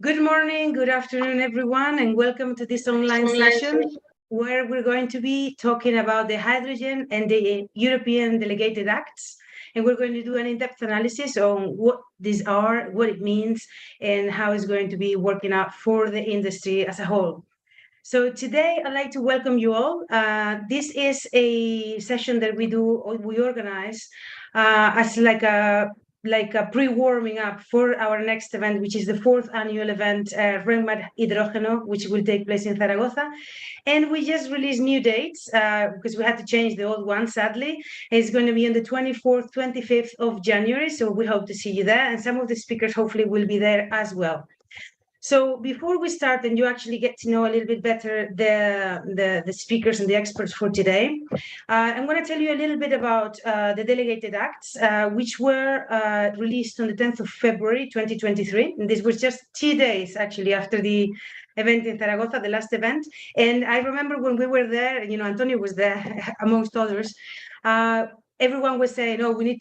Good morning, good afternoon, everyone, and welcome to this online session where we're going to be talking about the hydrogen and the European Delegated Acts. And we're going to do an in-depth analysis on what these are, what it means, and how it's going to be working out for the industry as a whole. So today, I'd like to welcome you all. This is a session that we organize as like a pre-warming up for our next event, which is the 4th annual event, REMAT Hidrógeno, which will take place in Zaragoza. And we just released new dates because we had to change the old one, sadly. It's going to be on the 24th, 25th of January. So we hope to see you there. And some of the speakers hopefully will be there as well. So before we start and you actually get to know a little bit better the speakers and the experts for today, I'm going to tell you a little bit about the Delegated Acts, which were released on the 10th of February, 2023. And this was just 2 days actually after the event in Zaragoza, the last event. And I remember when we were there, and, Antonio was there amongst others, everyone was saying, oh, we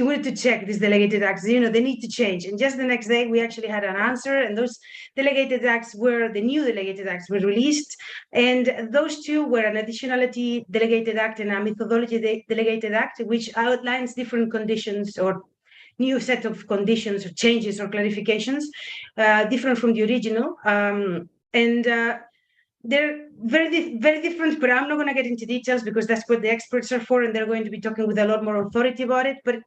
wanted to check these delegated acts, they need to change. And just the next day, we actually had an answer, and those delegated acts the new delegated acts were released. And those two were an additionality delegated act and a methodology delegated act, which outlines different conditions or new set of conditions or changes or clarifications, different from the original. They're very different, but I'm not going to get into details because that's what the experts are for, and they're going to be talking with a lot more authority about it. But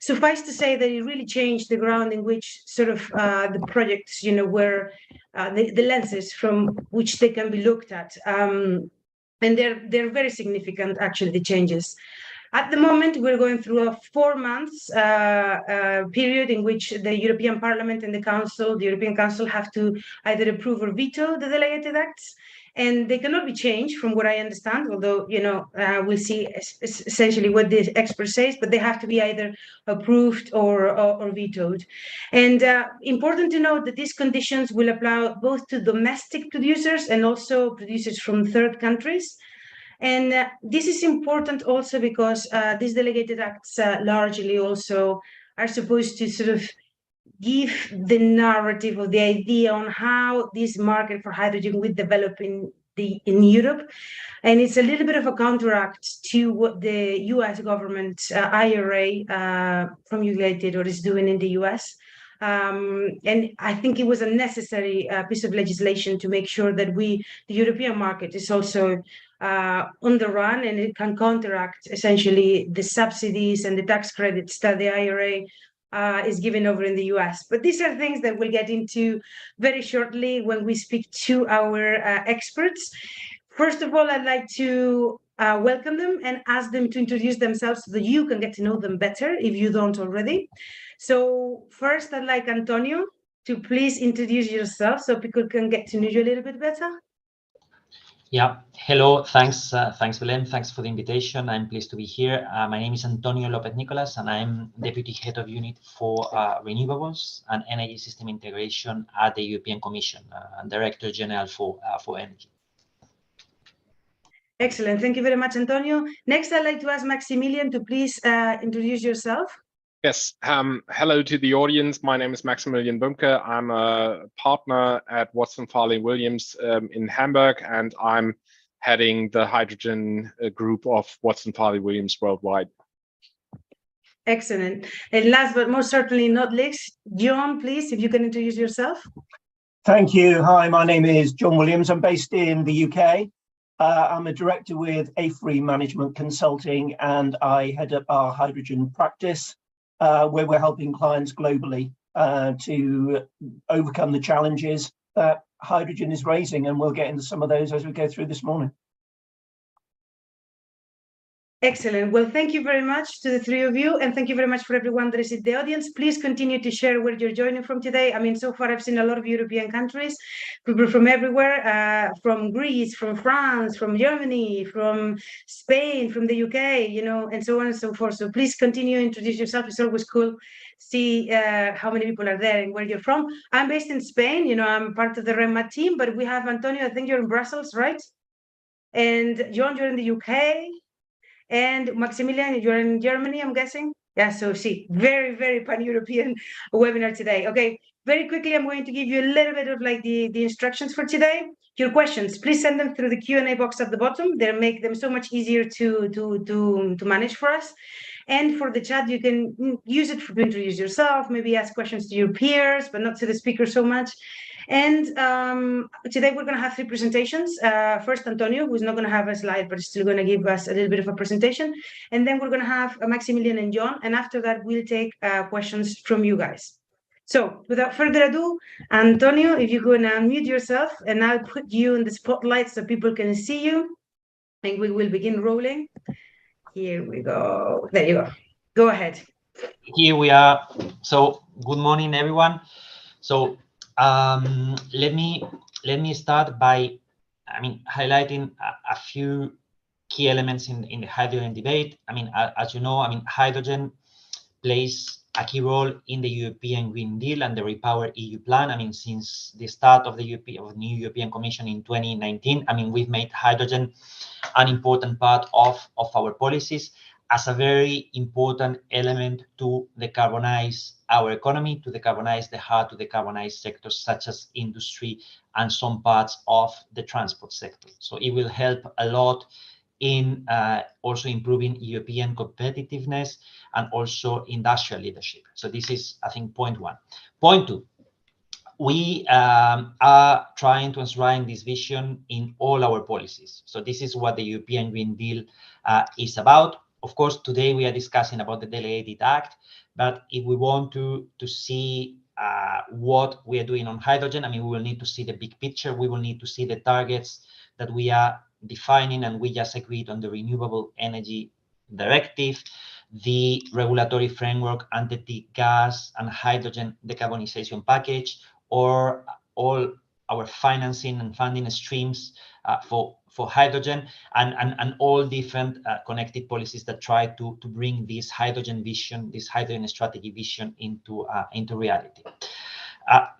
suffice to say that it really changed the ground in which sort of the projects, were the lenses from which they can be looked at. And they're very significant, actually, the changes. At the moment, we're going through a 4 months period in which the European Parliament and the European Council have to either approve or veto the delegated acts. And they cannot be changed from what I understand, although, we'll see essentially what the expert says, but they have to be either approved or vetoed. And important to note that these conditions will apply both to domestic producers and also producers from third countries. And this is important also because these delegated acts largely also are supposed to sort of give the narrative or the idea on how this market for hydrogen will develop in Europe. And it's a little bit of a counteract to what the US government IRA promulgated or is doing in the US. And I think it was a necessary piece of legislation to make sure that the European market is also on the run, and it can counteract essentially the subsidies and the tax credits that the IRA is giving over in the US. But these are things that we'll get into very shortly when we speak to our experts. First of all, I'd like to welcome them and ask them to introduce themselves so that you can get to know them better if you don't already. So first, I'd like Antonio to please introduce yourself so people can get to know you a little bit better. Yeah, hello, thanks Belén, thanks for the invitation. I'm pleased to be here. My name is Antonio Lopez-Nicolas, and I'm Deputy Head of Unit for Renewables and Energy System Integration at the European Commission and Director General for Energy. Excellent, thank you very much, Antonio. Next, I'd like to ask Maximilian to please introduce yourself. Yes, hello to the audience. My name is Maximiliam Boemke. I'm a partner at Farley Williams in Hamburg, and I'm heading the hydrogen group of Farley Williams worldwide. Excellent. And last but most certainly not least, John, please, if you can introduce yourself. Thank you. Hi, my name is John Williams. I'm based in the UK. I'm a director with AFRY Management Consulting, and I head up our hydrogen practice, where we're helping clients globally to overcome the challenges that hydrogen is raising, and we'll get into some of those as we go through this morning. Excellent. Well, thank you very much to the three of you, and thank you very much for everyone that is in the audience. Please continue to share where you're joining from today. I mean, so far I've seen a lot of European countries, people from everywhere, from Greece, from France, from Germany, from Spain, from the UK, and so on and so forth. So please continue to introduce yourself. It's always cool to see how many people are there and where you're from. I'm based in Spain. I'm part of the REMAT team, but we have Antonio, I think you're in Brussels, right? And John, you're in the UK. And Maximilian, you're in Germany, I'm guessing? Yeah, so see, very, very pan-European webinar today. Okay, very quickly, I'm going to give you a little bit of like the instructions for today. Your questions, please send them through the Q&A box at the bottom. They'll make them so much easier to manage for us. And for the chat, you can use it to introduce yourself, maybe ask questions to your peers, but not to the speaker so much. And today we're going to have 3 presentations. First, Antonio, who's not going to have a slide, but is still going to give us a little bit of a presentation. And then we're going to have Maximilian and John. And after that, we'll take questions from you guys. So without further ado, Antonio, if you can unmute yourself, and I'll put you in the spotlight so people can see you. And we will begin rolling. Here we go. There you go. Go ahead. Here we are. So good morning, everyone. So let me start by, highlighting a few key elements in the hydrogen debate. As you know, hydrogen plays a key role in the European Green Deal and the Repower EU plan. Since the start of the new European Commission in 2019, we've made hydrogen an important part of our policies as a very important element to decarbonize our economy, to decarbonize the hard to decarbonize sectors such as industry and some parts of the transport sector. So it will help a lot in also improving European competitiveness and also industrial leadership. So this is, I think, point 1. Point 2, we are trying to enshrine this vision in all our policies. So this is what the European Green Deal is about. Of course, today we are discussing about the Delegated Act, but if we want to see what we are doing on hydrogen, we will need to see the big picture. We will need to see the targets that we are defining, and we just agreed on the Renewable Energy Directive, the regulatory framework under the gas and hydrogen decarbonization package, or all our financing and funding streams for hydrogen, and all different connected policies that try to bring this hydrogen vision, this hydrogen strategy vision into reality.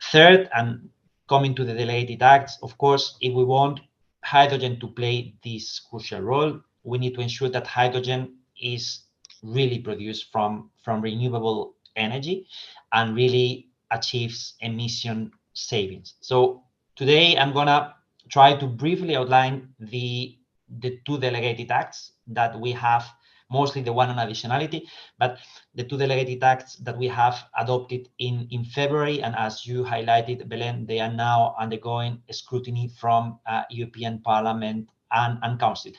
Third, and coming to the Delegated Acts, of course, if we want hydrogen to play this crucial role, we need to ensure that hydrogen is really produced from renewable energy and really achieves emission savings. So today I'm gonna try to briefly outline the 2 Delegated Acts that we have, mostly the one on additionality, but the 2 Delegated Acts that we have adopted in February, and as you highlighted, Belén, they are now undergoing scrutiny from European Parliament and Council.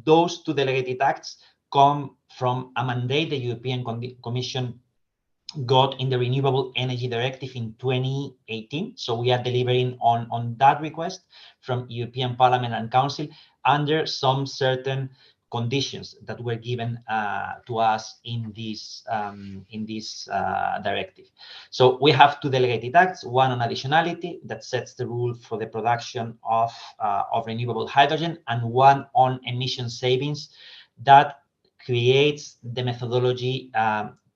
Those 2 Delegated Acts come from a mandate the European Commission got in the Renewable Energy Directive in 2018. So we are delivering on that request from European Parliament and Council under some certain conditions that were given to us in this directive. So we have 2 Delegated Acts, one on additionality that sets the rule for the production of renewable hydrogen, and one on emission savings that creates the methodology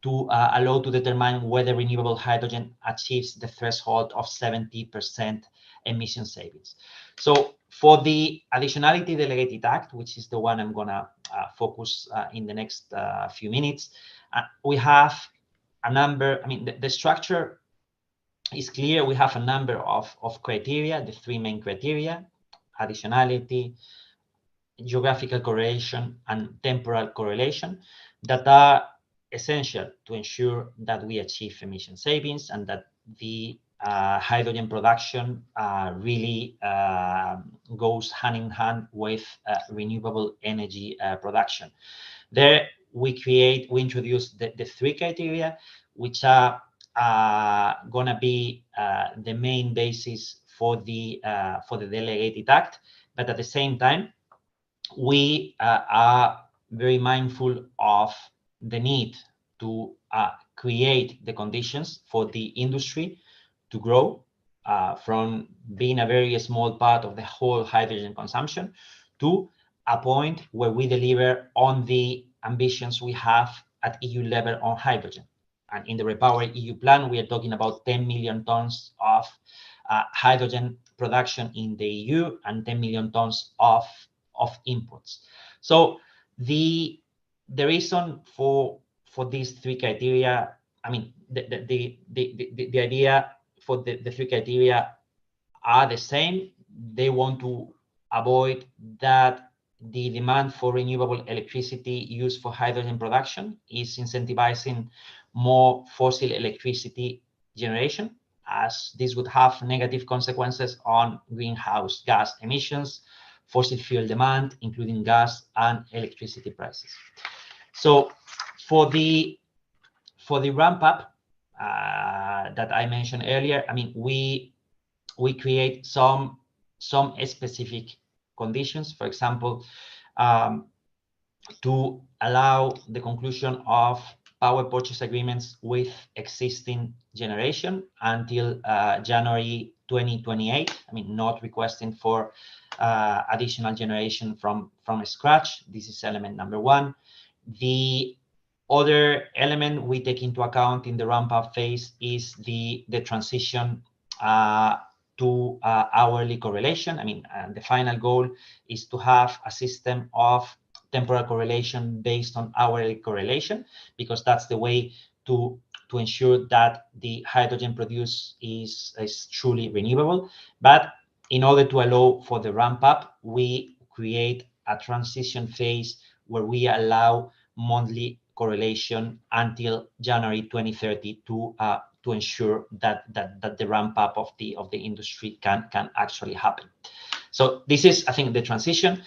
to allow to determine whether renewable hydrogen achieves the threshold of 70% emission savings. So for the Additionality Delegated Act, which is the one I'm gonna focus in the next few minutes, we have a number, the structure is clear. We have a number of criteria, the 3 main criteria: additionality, geographical correlation, and temporal correlation, that are essential to ensure that we achieve emission savings and that the hydrogen production really goes hand in hand with renewable energy production. There we introduce the 3 criteria, which are gonna be the main basis for the Delegated Act, but at the same time, we are very mindful of the need to create the conditions for the industry to grow from being a very small part of the whole hydrogen consumption to a point where we deliver on the ambitions we have at EU level on hydrogen. And in the Repower EU plan, we are talking about 10 million tons of hydrogen production in the EU and 10 million tons of imports. So the reason for these three criteria, I mean, the idea for the three criteria are the same. They want to avoid that the demand for renewable electricity used for hydrogen production is incentivizing more fossil electricity generation, as this would have negative consequences on greenhouse gas emissions, fossil fuel demand, including gas and electricity prices. So for the ramp up that I mentioned earlier, I mean, we create some specific conditions, for example, to allow the conclusion of power purchase agreements with existing generation until January 2028. I mean, not requesting for additional generation from scratch. This is element number one. The other element we take into account in the ramp-up phase is the transition to hourly correlation. I mean, the final goal is to have a system of temporal correlation based on hourly correlation, because that's the way to ensure that the hydrogen produced is truly renewable. But in order to allow for the ramp-up, we create a transition phase where we allow monthly correlation until January 2030 to ensure that the ramp up of the industry can actually happen. So this is, I think, the transition.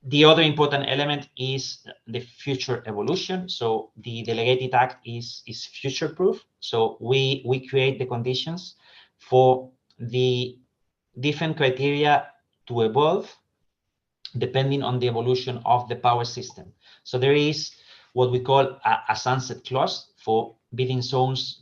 The other important element is the future evolution. So the Delegated Act is future proof. So we create the conditions for the different criteria to evolve depending on the evolution of the power system. So there is what we call a sunset clause for bidding zones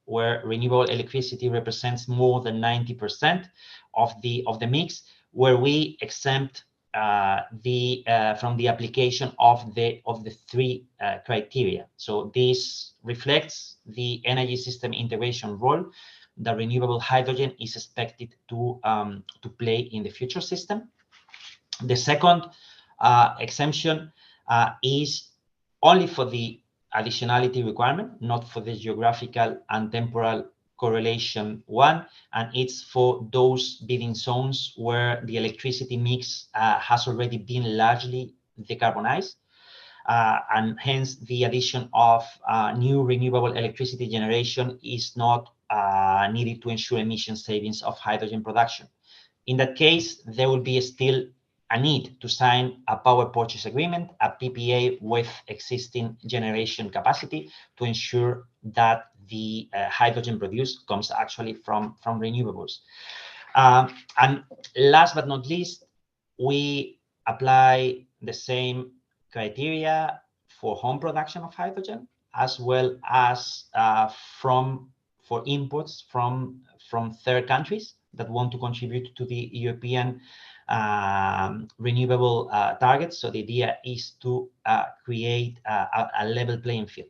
where renewable electricity represents more than 90% of the mix, where we exempt from the application of the three criteria. So this reflects the energy system integration role that renewable hydrogen is expected to play in the future system. The second exemption is only for the additionality requirement, not for the geographical and temporal correlation one, and it's for those bidding zones where the electricity mix has already been largely decarbonized, and hence the addition of new renewable electricity generation is not needed to ensure emission savings of hydrogen production. In that case, there will be still a need to sign a power purchase agreement, a PPA with existing generation capacity to ensure that the hydrogen produced comes actually from renewables. And last but not least, we apply the same criteria for home production of hydrogen, as well as for imports from third countries that want to contribute to the European renewable targets. So the idea is to create a level playing field.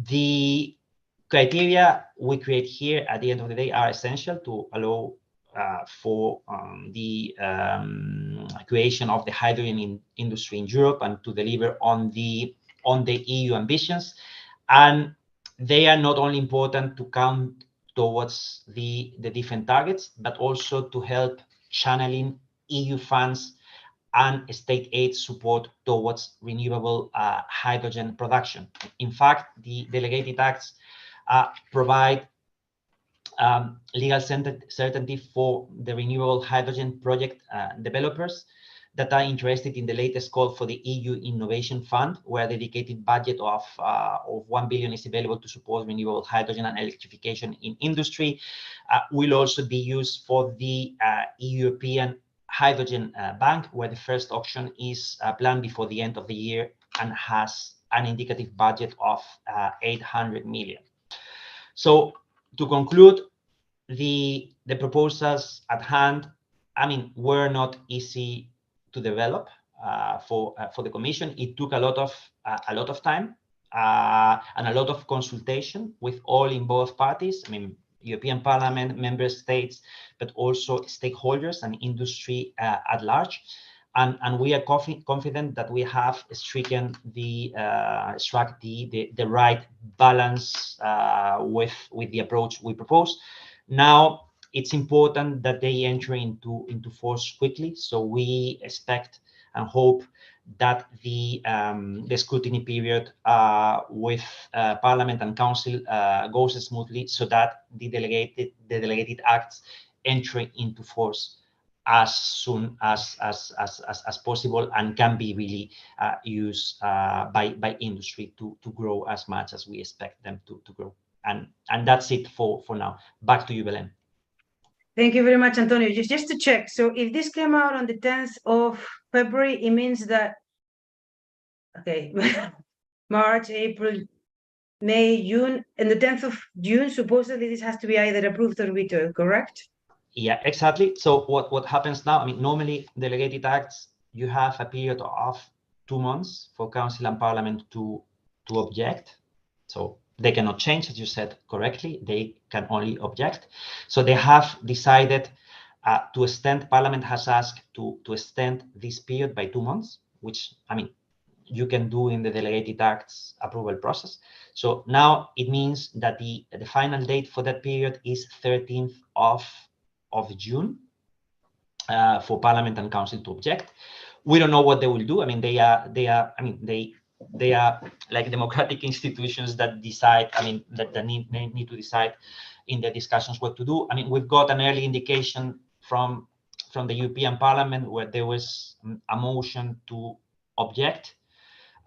The criteria we create here at the end of the day are essential to allow for the creation of the hydrogen industry in Europe and to deliver on the EU ambitions. And they are not only important to count towards the different targets, but also to help channeling EU funds and state aid support towards renewable hydrogen production. In fact, the Delegated Acts provide legal certainty for the renewable hydrogen project developers that are interested in the latest call for the EU Innovation Fund, where a dedicated budget of 1 billion is available to support renewable hydrogen and electrification in industry. Will also be used for the European Hydrogen Bank, where the first auction is planned before the end of the year and has an indicative budget of 800 million. So to conclude, the proposals at hand, I mean, were not easy to develop for the Commission. It took a lot of time and a lot of consultation with all involved parties. I mean, European Parliament, member states, but also stakeholders and industry at large. And we are confident that we have struck the right balance with the approach we propose. Now, it's important that they enter into force quickly. So we expect and hope that the scrutiny period with Parliament and Council goes smoothly, so that the delegated acts enter into force as soon as possible, and can be really used by industry to grow as much as we expect them to grow. And that's it for now. Back to you, Belén. Thank you very much, Antonio. Just to check, so if this came out on the 10th of February, it means that, okay, March, April, May, June, and the 10th of June, supposedly this has to be either approved or vetoed, correct? Yeah, exactly. So what happens now, I mean, normally delegated acts, you have a period of 2 months for Council and Parliament to object. So they cannot change, as you said correctly, they can only object. So they have decided to extend, Parliament has asked to extend this period by 2 months, which, I mean, you can do in the delegated acts approval process. So now it means that the final date for that period is 13th of June for Parliament and Council to object. We don't know what they will do. I mean, they are like democratic institutions that decide, I mean, that need to decide in their discussions what to do. I mean, we've got an early indication from the European Parliament where there was a motion to object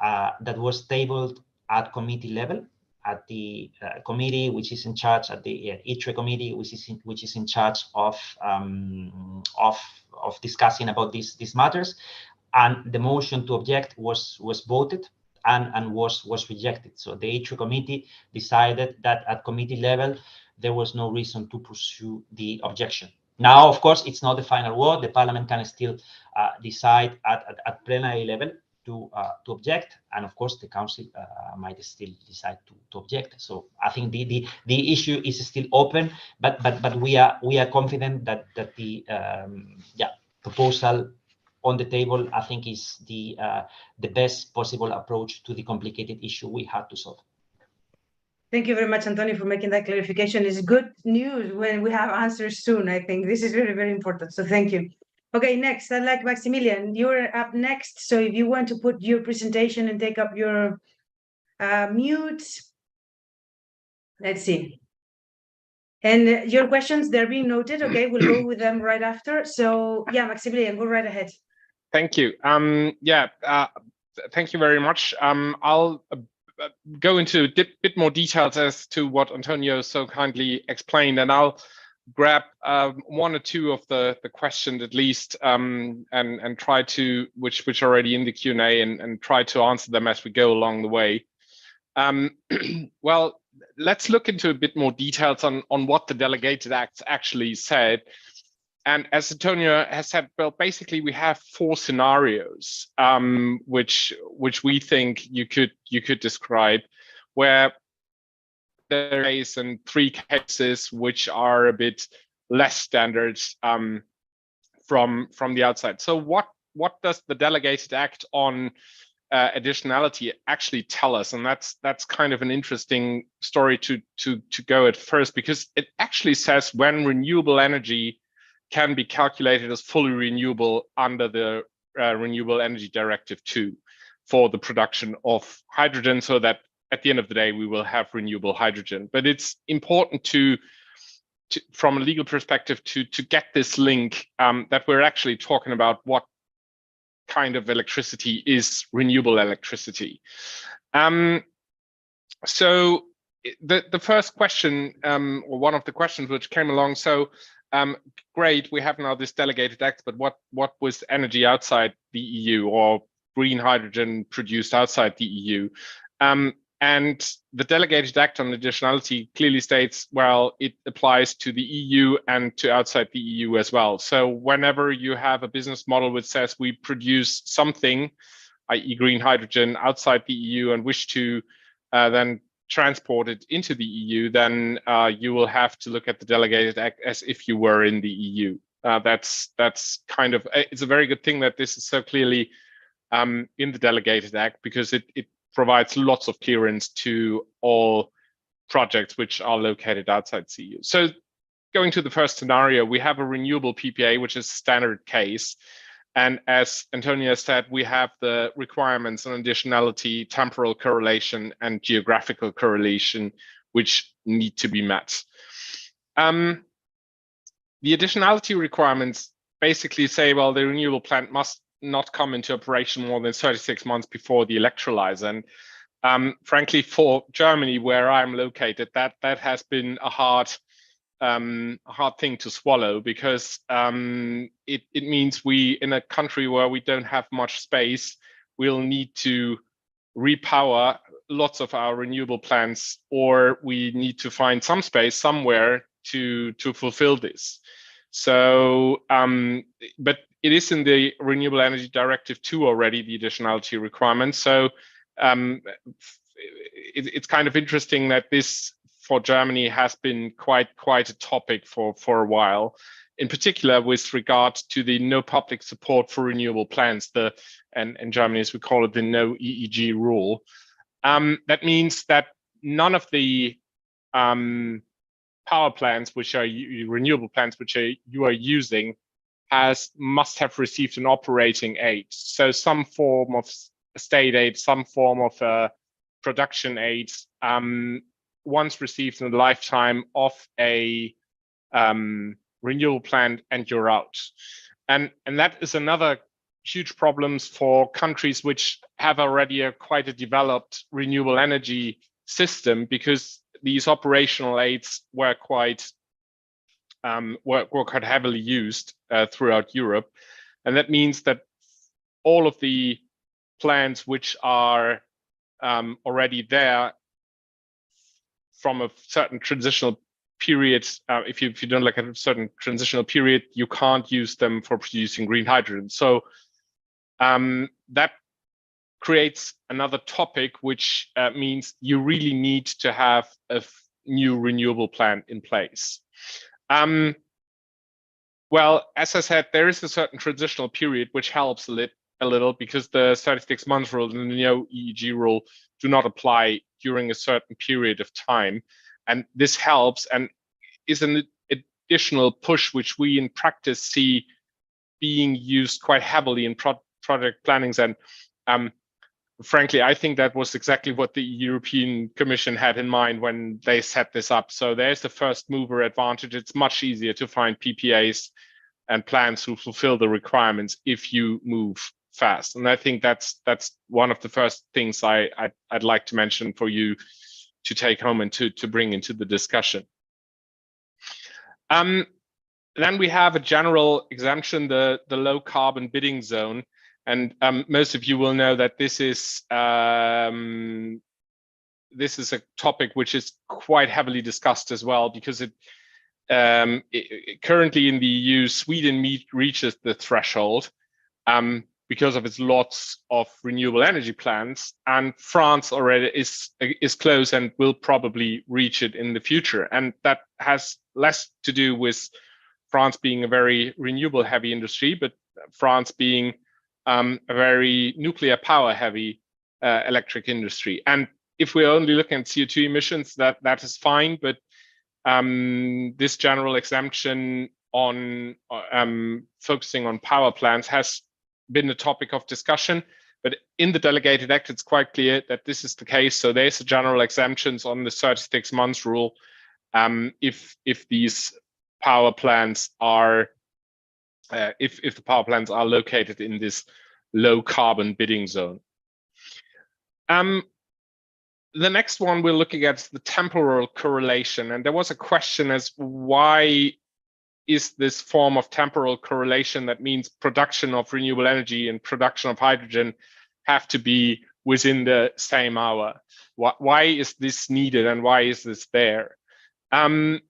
that was tabled at committee level, at the committee which is in charge, at the AFRY committee which is in charge of discussing about these matters, and the motion to object was voted and was rejected. So the AFRY committee decided that at committee level there was no reason to pursue the objection. Now, of course, it's not the final word. The Parliament can still decide at plenary level to object, and of course the Council might still decide to object. So I think the issue is still open, but we are confident that the proposal on the table, I think, is the best possible approach to the complicated issue we have to solve. Thank you very much, Antonio, for making that clarification. It's good news when we have answers soon. I think this is very, very important. So thank you. Okay, next, I'd like Maximilian. You're up next. So if you want to put your presentation and take up your mute, let's see. And your questions, they're being noted. Okay, we'll go with them right after. So yeah, Maximilian, go right ahead. Thank you. Thank you very much. I'll go into a bit more details as to what Antonio so kindly explained, and I'll grab one or two of the questions at least, and try to, which are already in the Q&A, and try to answer them as we go along the way. Well, let's look into a bit more details on what the delegated acts actually said. And as Antonio has said, well, basically we have 4 scenarios, which we think you could describe, where there is 3 cases which are a bit less standard from the outside. So what does the Delegated Act on additionality actually tell us? And that's kind of an interesting story to go at first, because it actually says when renewable energy can be calculated as fully renewable under the Renewable Energy Directive 2 for the production of hydrogen, so that at the end of the day we will have renewable hydrogen. But it's important to from a legal perspective to get this link, that we're actually talking about what kind of electricity is renewable electricity. So the first question, or one of the questions which came along, so great, we have now this delegated act, but what was energy outside the EU, or green hydrogen produced outside the EU? And the Delegated Act on Additionality clearly states, well, it applies to the EU and to outside the EU as well. So whenever you have a business model which says we produce something, i.e. green hydrogen, outside the EU and wish to then transport it into the EU, then you will have to look at the Delegated Act as if you were in the EU. That's kind of, it's a very good thing that this is so clearly in the Delegated Act, because it provides lots of clearance to all projects which are located outside CEU. So going to the first scenario, we have a renewable PPA, which is standard case. And as Antonio said, we have the requirements on additionality, temporal correlation, and geographical correlation, which need to be met. The additionality requirements basically say, well, the renewable plant must not come into operation more than 36 months before the electrolyzer. And frankly, for Germany, where I'm located, that has been a hard thing to swallow, because it means we, in a country where we don't have much space, we'll need to repower lots of our renewable plants, or we need to find some space somewhere to fulfill this. So, but it is in the Renewable Energy Directive 2 already, the additionality requirement. So it's kind of interesting that this for Germany has been quite a topic for a while, in particular with regard to the no public support for renewable plants, and in Germany, as we call it, the no EEG rule. That means that none of the power plants, which are renewable plants, which you are using, must have received an operating aid. So some form of state aid, some form of production aid, once received in the lifetime of a renewable plant, and you're out. And that is another huge problem for countries which have already quite a developed renewable energy system, because these operational aids were quite heavily used throughout Europe. And that means that all of the plants which are already there from a certain transitional period, if you don't like a certain transitional period, you can't use them for producing green hydrogen. So that creates another topic, which means you really need to have a new renewable plant in place. Well, as I said, there is a certain transitional period which helps a little, because the 36 months rule and the no EEG rule do not apply during a certain period of time. And this helps and is an additional push, which we in practice see being used quite heavily in project plannings. And frankly, I think that was exactly what the European Commission had in mind when they set this up. So there's the first mover advantage. It's much easier to find PPAs and plans who fulfill the requirements if you move fast. And I think that's one of the first things I'd like to mention for you to take home and to bring into the discussion. Then we have a general exemption, the low carbon bidding zone. And most of you will know that this is a topic which is quite heavily discussed as well, because currently in the EU, Sweden reaches the threshold because of its lots of renewable energy plants, and France already is close and will probably reach it in the future. And that has less to do with France being a very renewable heavy industry, but France being a very nuclear power heavy electric industry. And if we're only looking at CO2 emissions, that is fine, but this general exemption on focusing on power plants has been a topic of discussion. But in the Delegated Act, it's quite clear that this is the case. So there's a general exemptions on the 36 months rule if these power plants are if the power plants are located in this low carbon bidding zone. The next one we're looking at is the temporal correlation. And there was a question as why is this form of temporal correlation, that means production of renewable energy and production of hydrogen, have to be within the same hour? Why is this needed and why is this there? And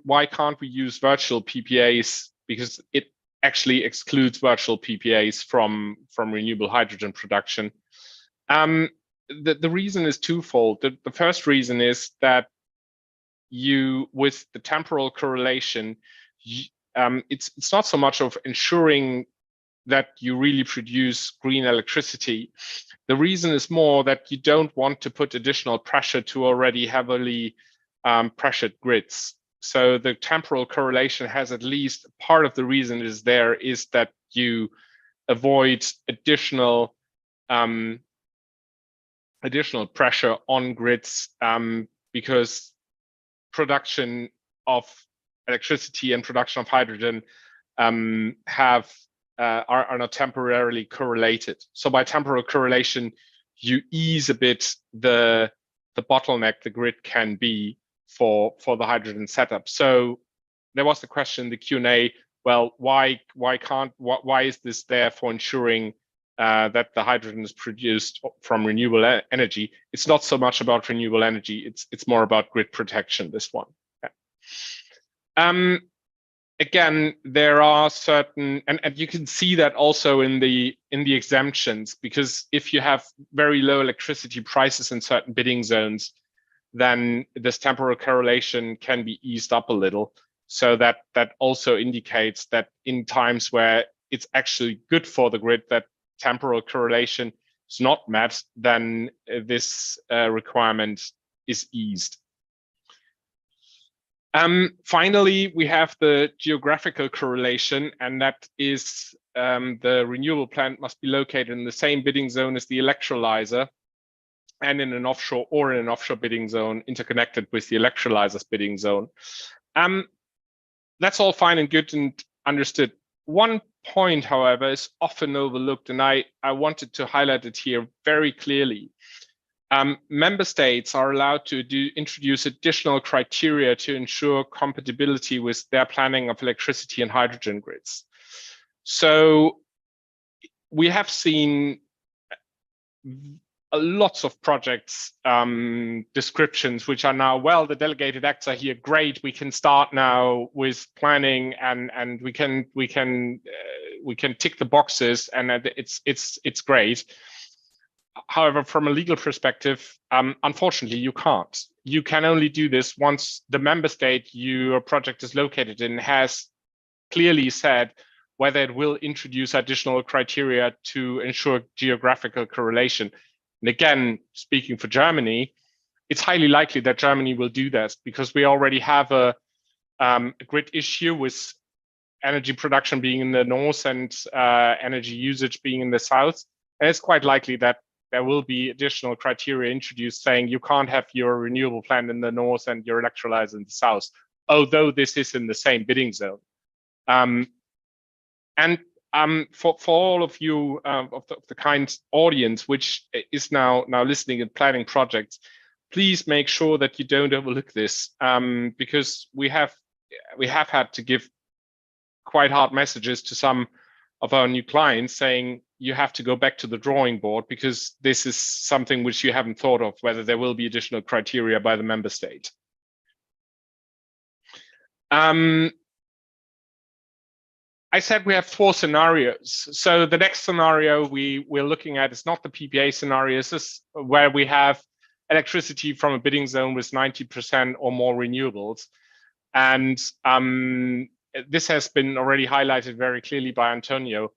why can't we use virtual PPAs? Because it actually excludes virtual PPAs from renewable hydrogen production. The reason is twofold. The first reason is that with the temporal correlation, it's not so much of ensuring that you really produce green electricity. The reason is more that you don't want to put additional pressure to already heavily pressured grids. So the temporal correlation has at least part of the reason is that you avoid additional pressure on grids because production of electricity and production of hydrogen are not temporarily correlated. So by temporal correlation, you ease a bit the bottleneck the grid can be for the hydrogen setup. So there was the question in the Q&A, well, why is this there for ensuring that the hydrogen is produced from renewable energy? It's not so much about renewable energy, it's more about grid protection, this one. Okay. Again, there are certain, and you can see that also in the exemptions, because if you have very low electricity prices in certain bidding zones, then this temporal correlation can be eased up a little. So that also indicates that in times where it's actually good for the grid that temporal correlation is not met, then this requirement is eased. Finally, we have the geographical correlation, and that is the renewable plant must be located in the same bidding zone as the electrolyzer and in an offshore bidding zone interconnected with the electrolyzer's bidding zone. That's all fine and good and understood. One point, however, is often overlooked, and I wanted to highlight it here very clearly. Member states are allowed to introduce additional criteria to ensure compatibility with their planning of electricity and hydrogen grids. So we have seen lots of projects descriptions which are now, well, the delegated acts are here, great, we can start now with planning and we can tick the boxes and it's great. However, from a legal perspective, unfortunately, you can't. You can only do this once the member state your project is located in has clearly said whether it will introduce additional criteria to ensure geographical correlation. And again, speaking for Germany, it's highly likely that Germany will do that because we already have a grid issue with energy production being in the north and energy usage being in the south. And it's quite likely that there will be additional criteria introduced saying you can't have your renewable plant in the north and your electrolyzer in the south, although this is in the same bidding zone. For all of you of the kind audience which is now listening and planning projects, please make sure that you don't overlook this because we have had to give quite hard messages to some of our new clients saying you have to go back to the drawing board because this is something which you haven't thought of, whether there will be additional criteria by the member state. I said we have 4 scenarios. So the next scenario we're looking at is not the PPA scenario. This is where we have electricity from a bidding zone with 90% or more renewables. And this has been already highlighted very clearly by Antonio.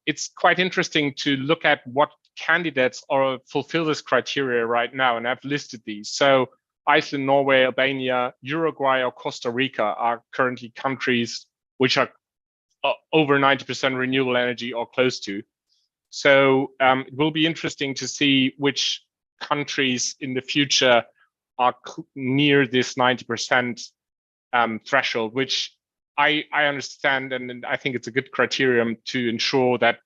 It's quite interesting to look at what candidates fulfill this criteria right now, and I've listed these. So Iceland, Norway, Albania, Uruguay, or Costa Rica are currently countries which are over 90% renewable energy or close to. So it will be interesting to see which countries in the future are near this 90% threshold, which I understand, and I think it's a good criterion to ensure that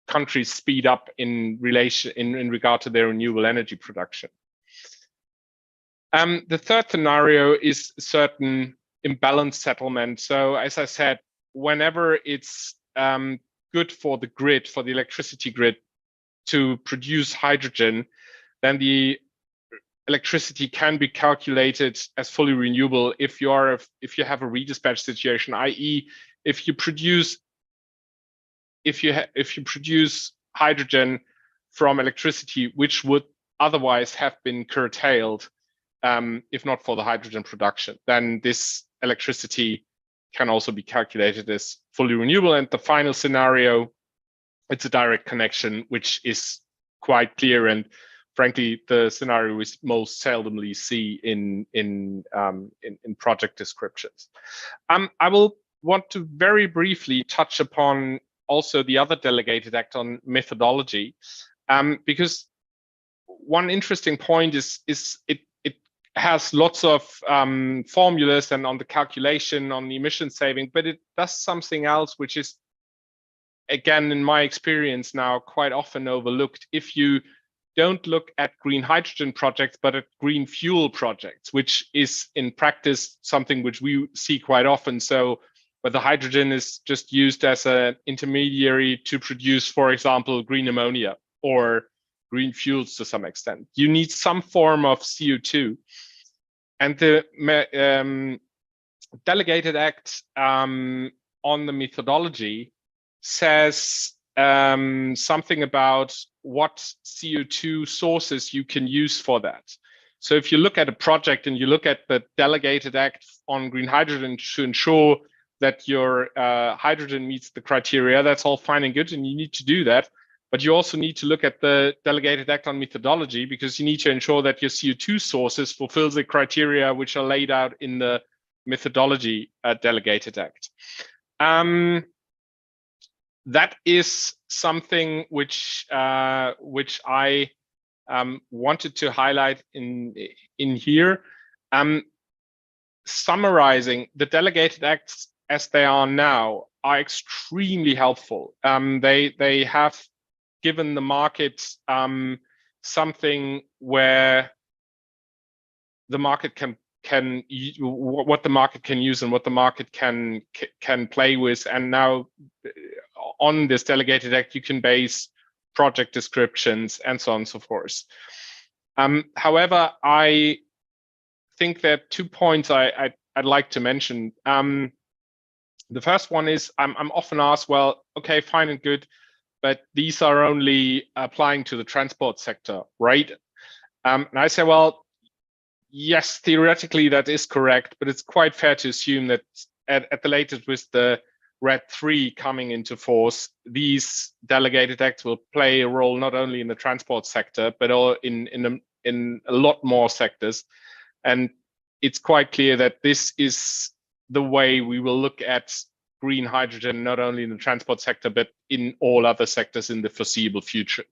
countries speed up in regard to their renewable energy production. The third scenario is certain imbalanced settlement. So as I said, whenever it's good for the grid, for the electricity grid, to produce hydrogen, then the electricity can be calculated as fully renewable if you have a redispatch situation, i.e., if you produce hydrogen from electricity which would otherwise have been curtailed if not for the hydrogen production, then this electricity can also be calculated as fully renewable. And the final scenario, it's a direct connection, which is quite clear, and frankly, the scenario we most seldomly see in project descriptions. I will want to very briefly touch upon also the other delegated act on methodology, because one interesting point is it has lots of formulas and on the calculation on the emission saving, but it does something else which is, again, in my experience now, quite often overlooked. If you don't look at green hydrogen projects, but at green fuel projects, which is in practice something which we see quite often. So where the hydrogen is just used as an intermediary to produce, for example, green ammonia or green fuels to some extent. You need some form of CO2. And the Delegated Act on the methodology says something about what CO2 sources you can use for that. So if you look at a project and you look at the Delegated Act on green hydrogen to ensure that your hydrogen meets the criteria, that's all fine and good, and you need to do that. But you also need to look at the Delegated Act on methodology, because you need to ensure that your CO2 sources fulfill the criteria which are laid out in the methodology Delegated Act. That is something which I wanted to highlight in here. Summarizing, the Delegated Acts as they are now are extremely helpful. They have given the market something where the market can what the market can use and what the market can play with. And now on this Delegated Act, you can base project descriptions and so on and so forth. However, I think there are 2 points I'd like to mention. The first one is I'm often asked, well, okay, fine and good, but these are only applying to the transport sector, right? And I say, well, yes, theoretically that is correct, but it's quite fair to assume that at the latest, with the RED III coming into force, these Delegated Acts will play a role not only in the transport sector, but all in a lot more sectors. And it's quite clear that this is the way we will look at green hydrogen, not only in the transport sector, but in all other sectors in the foreseeable future.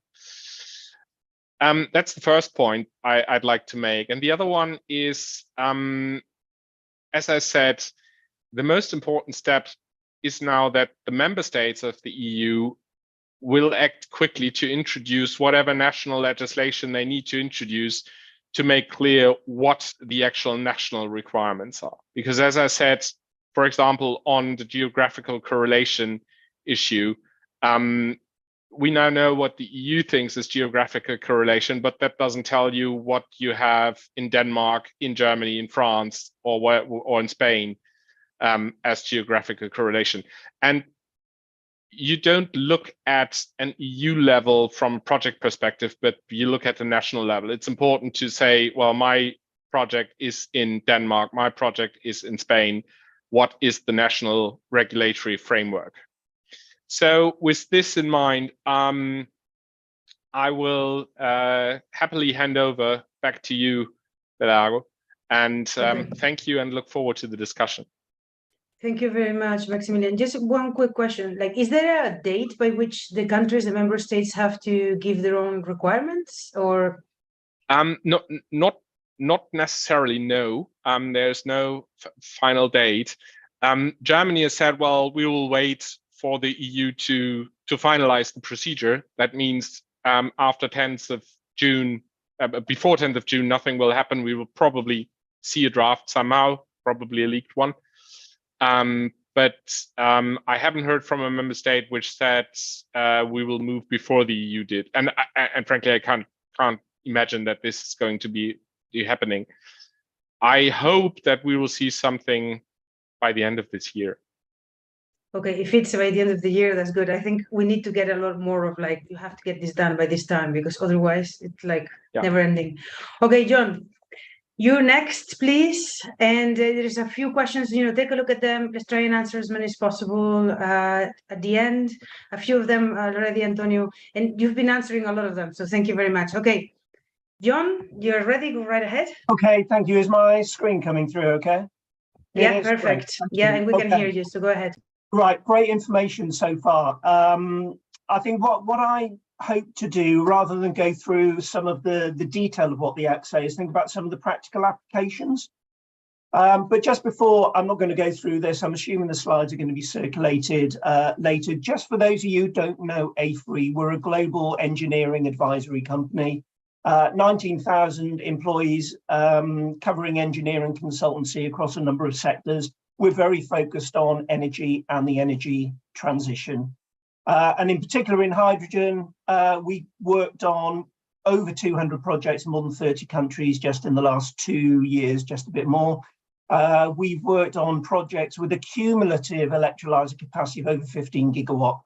That's the first point I'd like to make. And the other one is, as I said, the most important step is now that the member states of the EU will act quickly to introduce whatever national legislation they need to introduce to make clear what the actual national requirements are. Because as I said, for example, on the geographical correlation issue, we now know what the EU thinks is geographical correlation, but that doesn't tell you what you have in Denmark, in Germany, in France, or in Spain as geographical correlation. And you don't look at an EU level from a project perspective, but you look at the national level. It's important to say, well, my project is in Denmark, my project is in Spain. What is the national regulatory framework? So with this in mind, I will happily hand over back to you, Belago, and thank you and look forward to the discussion. Thank you very much, Maximilian. Just one quick question. Like, is there a date by which the countries, the member states, have to give their own requirements, or? Not necessarily, no. There's no final date. Germany has said, well, we will wait for the EU to finalize the procedure. That means after 10th of June, before 10th of June, nothing will happen. We will probably see a draft somehow, probably a leaked one. But I haven't heard from a member state which said we will move before the EU did. And frankly, I can't imagine that this is going to be happening. I hope that we will see something by the end of this year. Okay, if it's by the end of the year, that's good. I think we need to get a lot more of like, you have to get this done by this time, because otherwise it's like never ending. Okay, John, You next, please. And there's a few questions, take a look at them. Let's try and answer as many as possible at the end. A few of them already, Antonio, and you've been answering a lot of them. So thank you very much. Okay, John, you're ready, go right ahead. Okay, thank you. Is my screen coming through okay? Yeah, perfect. Yeah, and we can hear you, so go ahead. Right, great information so far. I think what I hope to do, rather than go through some of the detail of what the Act says, think about some of the practical applications. But just before, I'm not going to go through this. I'm assuming the slides are going to be circulated later. Just for those of you who don't know AFRY, we're a global engineering advisory company, 19,000 employees, covering engineering consultancy across a number of sectors. We're very focused on energy and the energy transition. And in particular in hydrogen, we worked on over 200 projects in more than 30 countries just in the last 2 years, just a bit more. We've worked on projects with a cumulative electrolyzer capacity of over 15 gigawatt.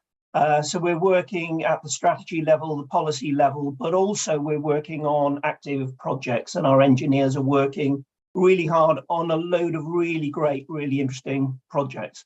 So we're working at the strategy level, the policy level, but also we're working on active projects, and our engineers are working really hard on a load of really great, really interesting projects.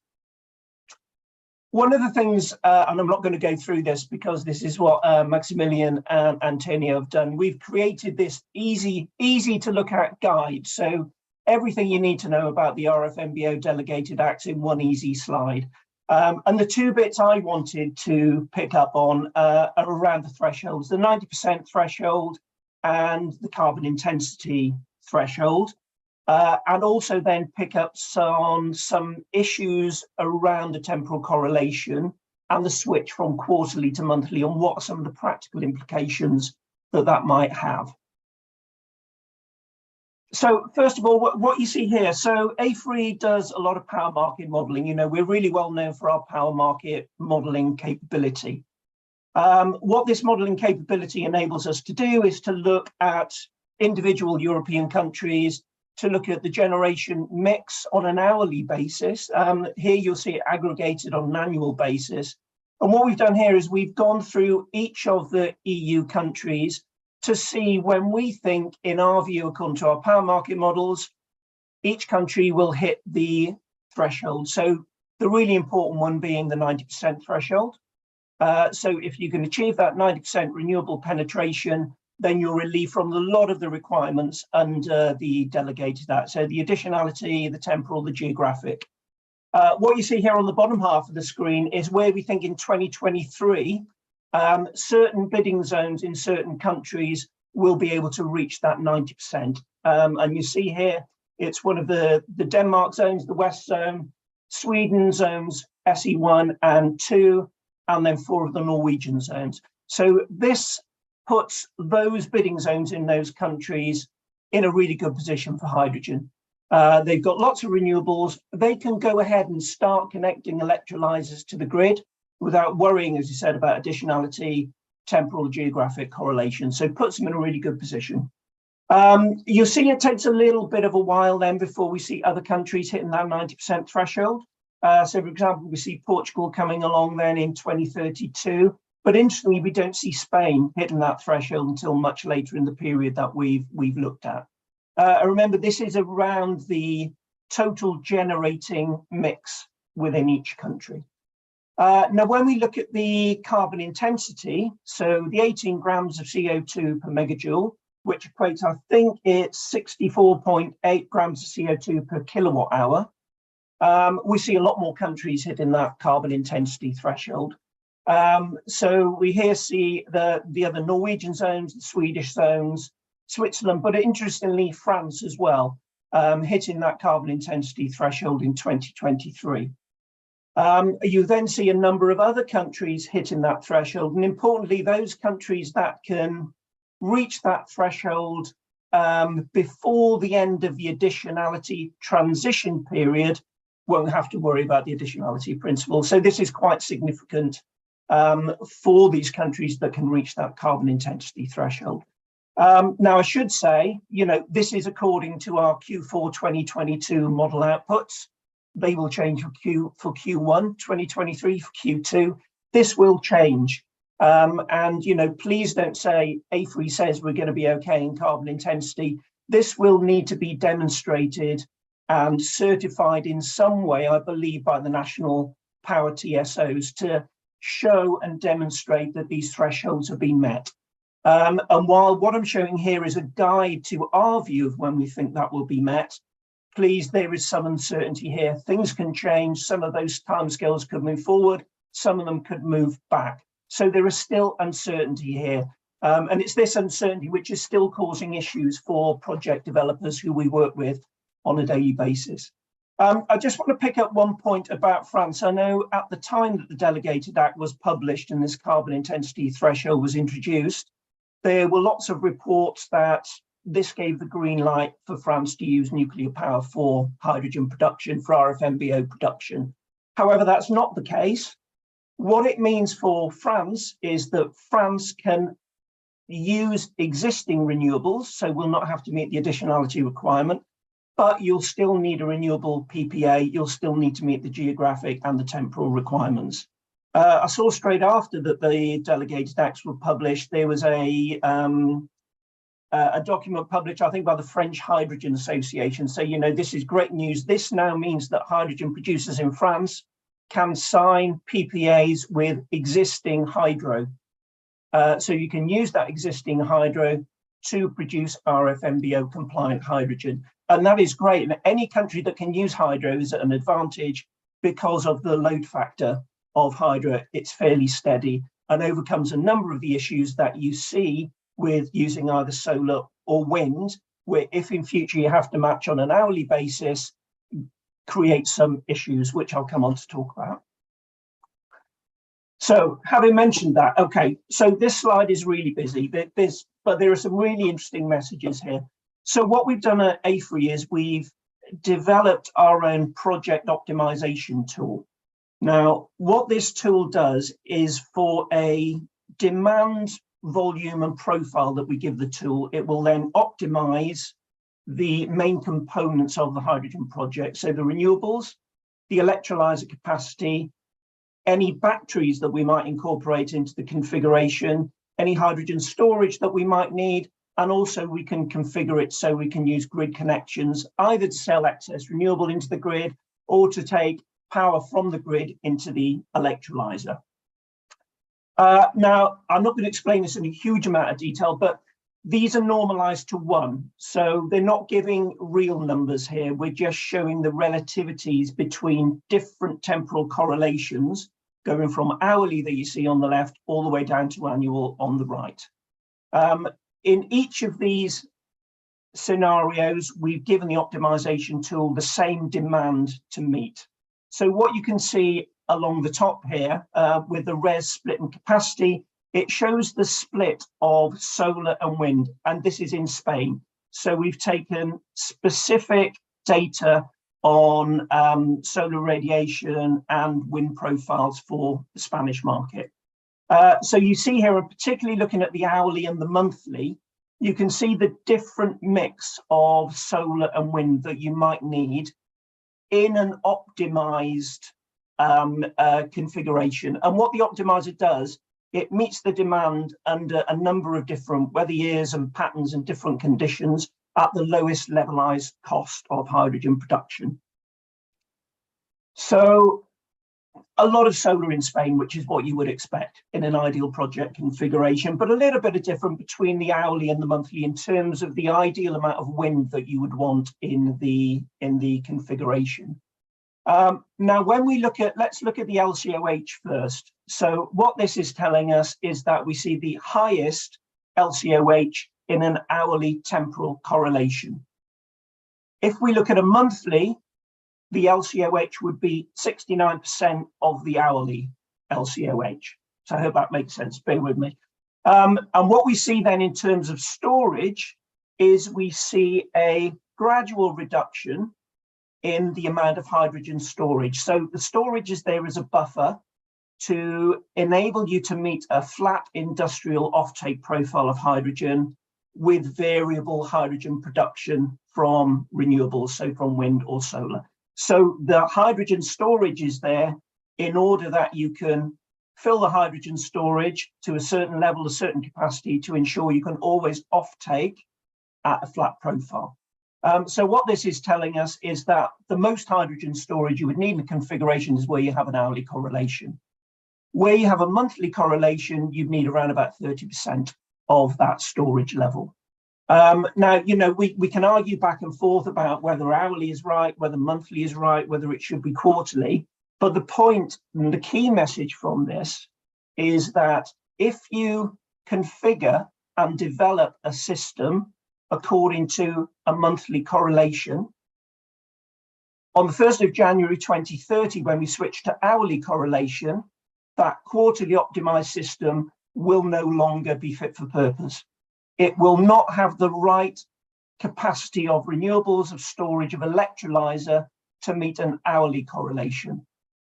One of the things, and I'm not going to go through this because this is what Maximilian and Antonio have done. We've created this easy to look at guide. So everything you need to know about the RFMBO Delegated Acts in one easy slide. And the two bits I wanted to pick up on are around the thresholds, the 90% threshold and the carbon intensity threshold. And also then pick up on some issues around the temporal correlation and the switch from quarterly to monthly, on what are some of the practical implications that might have. So first of all, what you see here, so AFRY does a lot of power market modeling. We're really well known for our power market modeling capability. What this modeling capability enables us to do is to look at individual European countries, to look at the generation mix on an hourly basis. Here you'll see it aggregated on an annual basis. And what we've done here is we've gone through each of the EU countries to see when we think, in our view, according to our power market models, each country will hit the threshold. So the really important one being the 90% threshold. So if you can achieve that 90% renewable penetration, then you're relieved from a lot of the requirements under the Delegated Act. So the additionality, the temporal, the geographic. What you see here on the bottom half of the screen is where we think in 2023, certain bidding zones in certain countries will be able to reach that 90%. And you see here, it's one of the Denmark zones, the West zone, Sweden zones, SE1 and 2, and then 4 of the Norwegian zones. So this puts those bidding zones in those countries in a really good position for hydrogen. They've got lots of renewables. They can go ahead and start connecting electrolyzers to the grid without worrying, as you said, about additionality, temporal, geographic correlation. So it puts them in a really good position. You'll see it takes a little bit of a while then before we see other countries hitting that 90% threshold. So for example, we see Portugal coming along then in 2032. But interestingly, we don't see Spain hitting that threshold until much later in the period that we've looked at. Remember, this is around the total generating mix within each country. Now, when we look at the carbon intensity, so the 18 grams of CO2 per megajoule, which equates, I think it's 64.8 grams of CO2 per kilowatt hour, we see a lot more countries hitting that carbon intensity threshold. So we here see the other Norwegian zones, the Swedish zones, Switzerland, but interestingly, France as well, hitting that carbon intensity threshold in 2023. You then see a number of other countries hitting that threshold, and importantly, those countries that can reach that threshold before the end of the additionality transition period won't have to worry about the additionality principle. So this is quite significant for these countries that can reach that carbon intensity threshold. Now, I should say, this is according to our Q4 2022 model outputs. They will change for Q1 2023, for Q2. This will change. And, please don't say AFRY says we're going to be okay in carbon intensity. This will need to be demonstrated and certified in some way, I believe, by the national power TSOs to show and demonstrate that these thresholds have been met. And while what I'm showing here is a guide to our view of when we think that will be met, please, there is some uncertainty here. Things can change. Some of those timescales could move forward. Some of them could move back. So there is still uncertainty here. And it's this uncertainty which is still causing issues for project developers who we work with on a daily basis. I just want to pick up one point about France. I know at the time that the Delegated Act was published and this carbon intensity threshold was introduced, there were lots of reports that this gave the green light for France to use nuclear power for hydrogen production, for RFMBO production. However, that's not the case. What it means for France is that France can use existing renewables, so will not have to meet the additionality requirement, but you'll still need a renewable PPA, you'll still need to meet the geographic and the temporal requirements. I saw straight after that the Delegated Acts were published, there was a document published, I think, by the French Hydrogen Association. So, you know, this is great news. This now means that hydrogen producers in France can sign PPAs with existing hydro. So you can use that existing hydro to produce RFMBO compliant hydrogen. And that is great. And any country that can use hydro is at an advantage because of the load factor of hydro. It's fairly steady and overcomes a number of the issues that you see with using either solar or wind, where if in future you have to match on an hourly basis, create some issues, which I'll come on to talk about. So having mentioned that, okay, so this slide is really busy, but there are some really interesting messages here. So what we've done at AFRY is we've developed our own project optimization tool. Now, what this tool does is for a demand, volume and profile that we give the tool, it will then optimize the main components of the hydrogen project. So the renewables, the electrolyzer capacity, any batteries that we might incorporate into the configuration, any hydrogen storage that we might need, and also we can configure it so we can use grid connections, either to sell excess renewable into the grid or to take power from the grid into the electrolyzer. Now, I'm not going to explain this in a huge amount of detail, but these are normalized to 1. So they're not giving real numbers here. We're just showing the relativities between different temporal correlations, going from hourly that you see on the left all the way down to annual on the right. In each of these scenarios, we've given the optimization tool the same demand to meet. So what you can see along the top here with the res split and capacity, it shows the split of solar and wind, and this is in Spain. So we've taken specific data on solar radiation and wind profiles for the Spanish market. So you see here, particularly looking at the hourly and the monthly, you can see the different mix of solar and wind that you might need in an optimized configuration. And what the optimizer does, it meets the demand under a number of different weather years and patterns and different conditions at the lowest levelized cost of hydrogen production. So a lot of solar in Spain, which is what you would expect in an ideal project configuration, but a little bit of different between the hourly and the monthly in terms of the ideal amount of wind that you would want in the configuration. Now, when we look at, let's look at the LCOH first. So what this is telling us is that we see the highest LCOH in an hourly temporal correlation. If we look at a monthly, the LCOH would be 69% of the hourly LCOH. So I hope that makes sense, bear with me. And what we see then in terms of storage is we see a gradual reduction in the amount of hydrogen storage. So the storage is there as a buffer to enable you to meet a flat industrial offtake profile of hydrogen with variable hydrogen production from renewables, so from wind or solar. So the hydrogen storage is there in order that you can fill the hydrogen storage to a certain level, a certain capacity to ensure you can always offtake at a flat profile. So what this is telling us is that the most hydrogen storage you would need in a configuration is where you have an hourly correlation. Where you have a monthly correlation, you'd need around about 30% of that storage level. Now, you know, we can argue back and forth about whether hourly is right, whether monthly is right, whether it should be quarterly. But the point and the key message from this is that if you configure and develop a system according to a monthly correlation, on the 1st of January 2030, when we switch to hourly correlation, that quarterly optimized system will no longer be fit for purpose. It will not have the right capacity of renewables, of storage, of electrolyzer to meet an hourly correlation.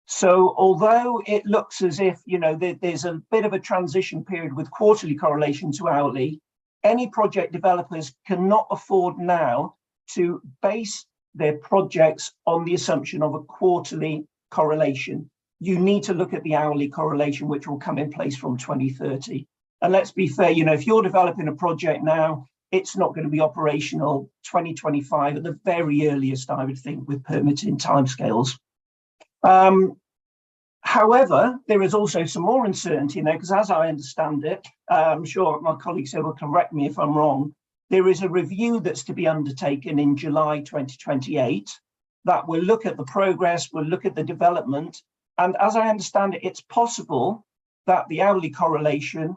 So although it looks as if, you know, there's a bit of a transition period with quarterly correlation to hourly, any project developers cannot afford now to base their projects on the assumption of a quarterly correlation. You need to look at the hourly correlation, which will come in place from 2030. And let's be fair, you know, if you're developing a project now, it's not going to be operational 2025 at the very earliest, I would think, with permitting timescales. However, there is also some more uncertainty in there, because as I understand it, I'm sure my colleagues here will correct me if I'm wrong, there is a review that's to be undertaken in July 2028 that will look at the progress, will look at the development. And as I understand it, it's possible that the hourly correlation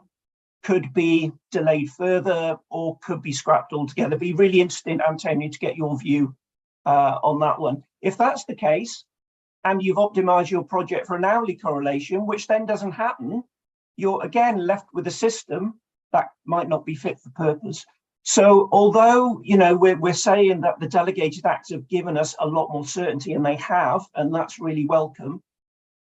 could be delayed further or could be scrapped altogether. It'd be really interesting, Antonio, to get your view on that one. If that's the case, and you've optimized your project for an hourly correlation, which then doesn't happen, you're again left with a system that might not be fit for purpose. So although, you know, we're saying that the Delegated Acts have given us a lot more certainty, and they have, and that's really welcome,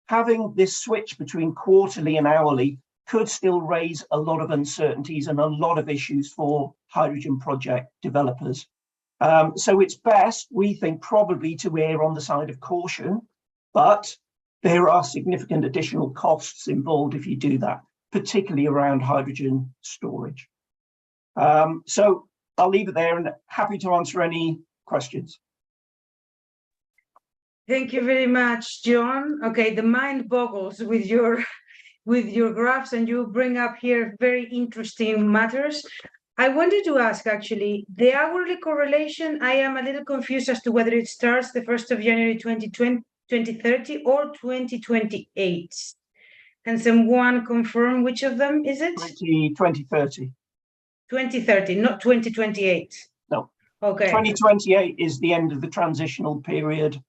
having this switch between quarterly and hourly could still raise a lot of uncertainties and a lot of issues for hydrogen project developers. So it's best, we think, probably to err on the side of caution, but there are significant additional costs involved if you do that, particularly around hydrogen storage. So I'll leave it there and happy to answer any questions. Thank you very much, John. Okay, the mind boggles with your graphs, and you bring up here very interesting matters. I wanted to ask, actually, the hourly correlation, I am a little confused as to whether it starts the 1st of January 2030 or 2028. Can someone confirm which of them is it? 2030. 2030, not 2028. No. Okay. 2028 is the end of the transitional period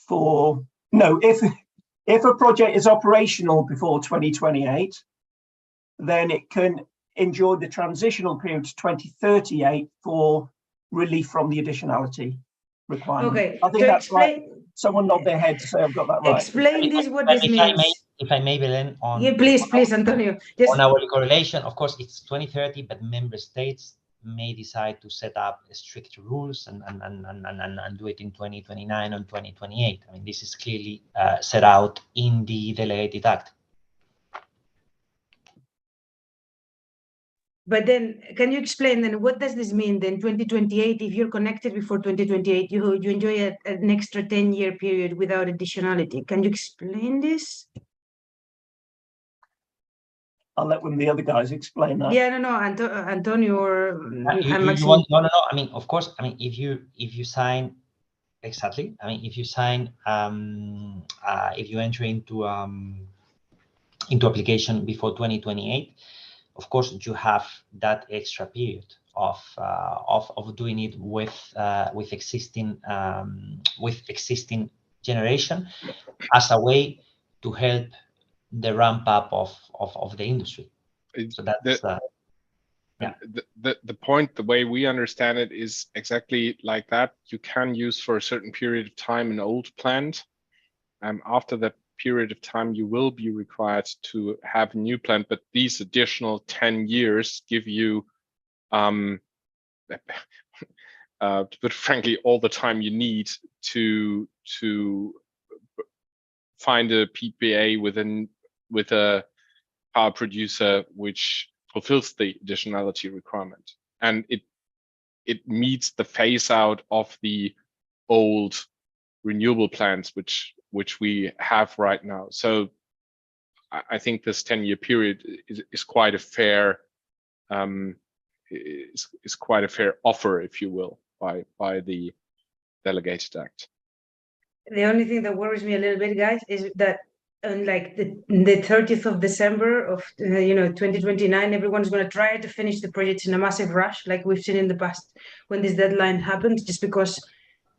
for, no, if a project is operational before 2028, then it can enjoy the transitional period to 2038 for relief from the additionality requirement. Okay. I think so that's right. Someone nod their head to say I've got that right. Explain this, what this means. If I may, Belén, on, yeah, please, Antonio. Just on hourly correlation, of course, it's 2030, but member states may decide to set up strict rules and do it in 2029 and 2028. I mean, this is clearly set out in the Delegated Act. But then, can you explain then, what does this mean then, 2028, if you're connected before 2028, you enjoy an extra 10-year period without additionality? Can you explain this? I'll let one of the other guys explain that. Yeah, no, Antonio or you want, no. I mean, of course. I mean, if you sign, exactly. I mean, if you sign, if you enter into application before 2028, of course, you have that extra period of doing it with existing generation as a way to help the ramp up of the industry. So that's yeah. The point, the way we understand it, is exactly like that. You can use for a certain period of time an old plant. After that period of time, you will be required to have a new plant, but these additional 10 years give you, to put frankly, all the time you need to find a PPA with a power producer which fulfills the additionality requirement. And it meets the phase out of the old renewable plants which we have right now. So I think this 10-year period is quite a fair is quite a fair offer, if you will, by the Delegated Act. The only thing that worries me a little bit, guys, is that like the 30th of December of 2029, everyone's going to try to finish the project in a massive rush, like we've seen in the past when this deadline happens, just because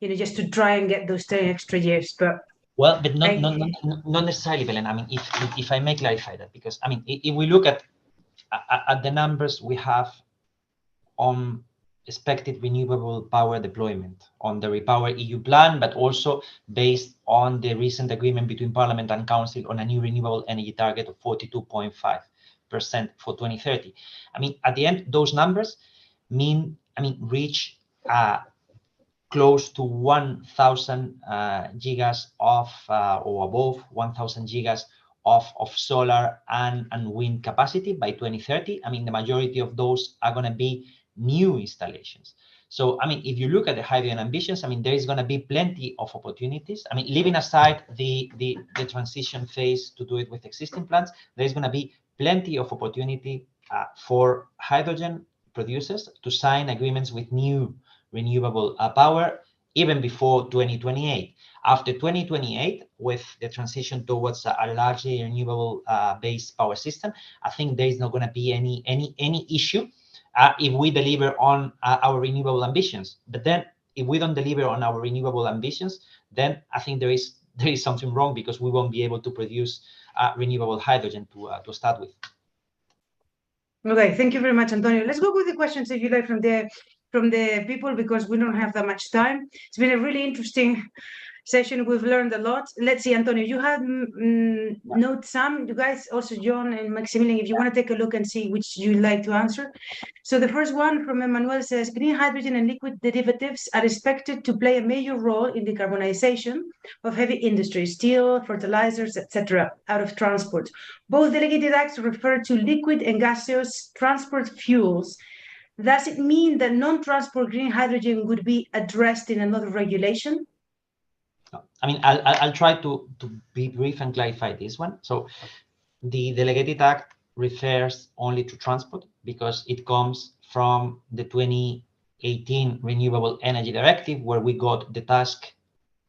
just to try and get those 10 extra years. But well, but not necessarily, Belen. I mean, if I may clarify that, because I mean, if we look at the numbers we have on expected renewable power deployment on the Repower EU plan, but also based on the recent agreement between Parliament and Council on a new renewable energy target of 42.5% for 2030. I mean, at the end, those numbers reach close to 1,000 gigas of or above 1,000 gigas of solar and wind capacity by 2030. I mean, the majority of those are going to be new installations. So, I mean, if you look at the hydrogen ambitions, I mean, there is going to be plenty of opportunities. I mean, leaving aside the transition phase to do it with existing plants, there is going to be plenty of opportunity for hydrogen producers to sign agreements with new renewable power even before 2028. After 2028, with the transition towards a largely renewable based power system, I think there is not going to be any issue if we deliver on our renewable ambitions. But then if we don't deliver on our renewable ambitions, then I think there is something wrong, because we won't be able to produce renewable hydrogen to start with. Okay, thank you very much, Antonio. Let's go with the questions, if you like, from the people, because we don't have that much time. It's been a really interesting session. We've learned a lot. Let's see, Antonio, you have note some. You guys, also John and Maximilian, if you want to take a look and see which you'd like to answer. So the first one from Emmanuel says, green hydrogen and liquid derivatives are expected to play a major role in decarbonization of heavy industry, steel, fertilizers, etc., out of transport. Both delegated acts refer to liquid and gaseous transport fuels. Does it mean that non-transport green hydrogen would be addressed in another regulation? I mean, I'll try to be brief and clarify this one. So the Delegated Act refers only to transport because it comes from the 2018 Renewable Energy Directive, where we got the task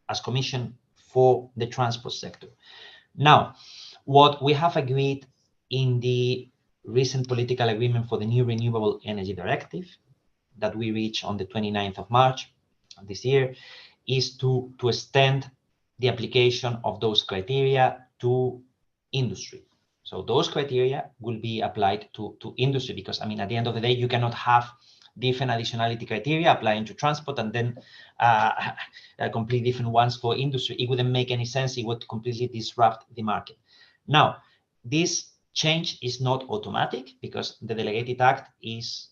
as Commission for the transport sector. Now, what we have agreed in the recent political agreement for the new Renewable Energy Directive that we reached on the 29th of March this year is to extend the application of those criteria to industry. So those criteria will be applied to industry, because, I mean, at the end of the day, you cannot have different additionality criteria applying to transport and then completely different ones for industry. It wouldn't make any sense. It would completely disrupt the market. Now, this change is not automatic because the Delegated Act is